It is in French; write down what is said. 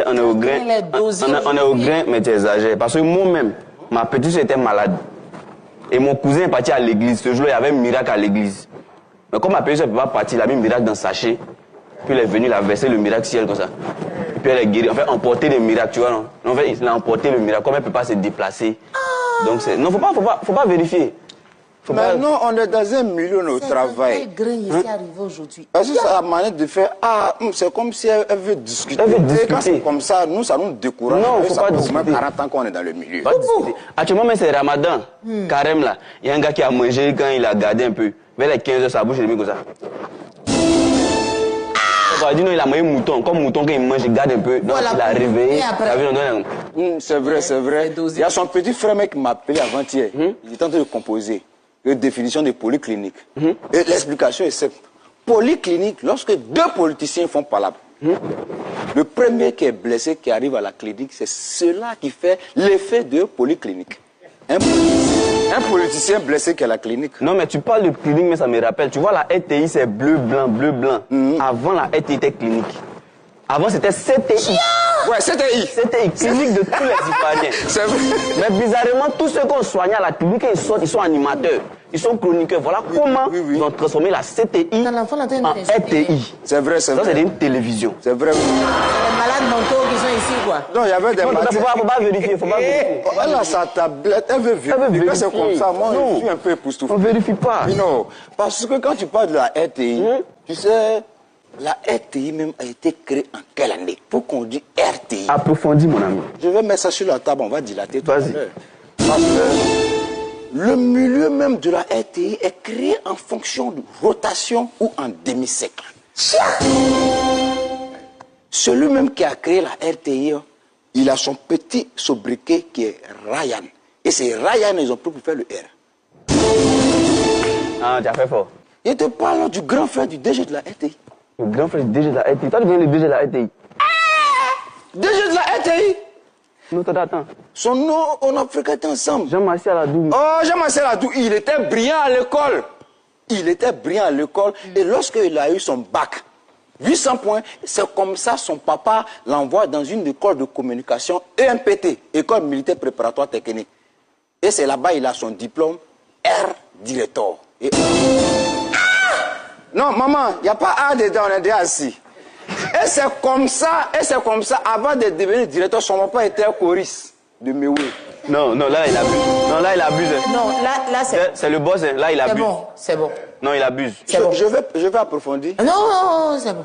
On est au grain. On est au grain, mais tu exagères. Parce que moi-même, ma petite soeur était malade. Et mon cousin est parti à l'église. Ce jour-là, il y avait un miracle à l'église. Mais comme ma petite soeur ne peut pas partir, il a mis le miracle dans le sachet. Puis elle est venue, il a versé le miracle ciel comme ça. Et puis elle est guérie. En fait, emporter le miracle, tu vois, non? En fait, il a emporté le miracle. Comme elle ne peut pas se déplacer. Donc c'est... Non, faut pas vérifier. Maintenant, on est dans un milieu de travail. Quel grain ici arrivé aujourd'hui? Parce que ça a manière de faire, c'est comme si elle veut discuter. Elle veut discuter. Quand c'est comme ça, ça nous décourage. Non, faut pas discuter. Même 40 ans qu'on est dans le milieu. Actuellement, mais c'est Ramadan. Carême là. Il y a un gars qui a mangé quand il a gardé un peu. Vers les 15 heures, sa bouche est mis comme ça. On va dire non, il a mangé mouton. Comme mouton, quand il mange, il garde un peu. Donc il a réveillé. C'est vrai, c'est vrai. Il y a son petit frère mec qui m'a appelé avant-hier. Il est en train de composer une définition de polyclinique. Et l'explication est simple. Polyclinique, lorsque deux politiciens font palabre, le premier qui est blessé, qui arrive à la clinique, c'est cela qui fait l'effet de polyclinique. Un politicien blessé qui est à la clinique. Non, mais tu parles de clinique, mais ça me rappelle. Tu vois, la RTI, c'est bleu, blanc, bleu, blanc. Avant, la RTI était clinique. Avant, c'était CTI. Ouais, CTI. CTI, clinique de tous les Ivoiriens. C'est vrai. Mais bizarrement, tous ceux qu'on soignait à la clinique, ils sont animateurs. Ils sont chroniqueurs. Voilà comment ils ont transformé la CTI en RTI. C'est vrai, c'est vrai. Ça, c'est une télévision. C'est vrai. Les malades mentaux qui sont ici, quoi. Non, il y avait des malades. Faut pas vérifier, faut pas vérifier. Elle a sa tablette, elle veut vérifier. C'est comme ça, moi, je suis un peu époustouflé. On vérifie pas. Non, parce que quand tu parles de la RTI, tu sais, la RTI même a été créée en quelle année? Pour qu'on dise RTI. Approfondis, mon ami. Je vais mettre ça sur la table, on va dilater tout à Vas-y. l'heure. Parce que le milieu même de la RTI est créé en fonction de rotation ou en demi-cercle. Celui même qui a créé la RTI, il a son petit sobriquet qui est Ryan. Et c'est Ryan, ils ont pris pour faire le R. Ah, tu as fait fort. Il te parle du grand frère du DG de la RTI. Le grand frère du DG de la RTI. Toi, tu viens le DG de la RTI. DG de la RTI? Non, attends. Son nom, on a fréquenté ensemble. Jean-Martial Adou. Oh, Jean-Martial Adou, il était brillant à l'école. Il était brillant à l'école. Et lorsqu'il a eu son bac, 800 points, c'est comme ça son papa l'envoie dans une école de communication EMPT, École militaire préparatoire technique. Et c'est là-bas il a son diplôme R directeur. Et... Non, maman, il n'y a pas A dedans, on est déjà assis. Et c'est comme ça, avant de devenir directeur, son papa était choriste de Méoué. Non, là, il abuse. Non, là, il abuse. Non, là, c'est... C'est le boss, hein. Là, il abuse. C'est bon. Non, il abuse. C'est bon. Je vais approfondir. Non, c'est bon.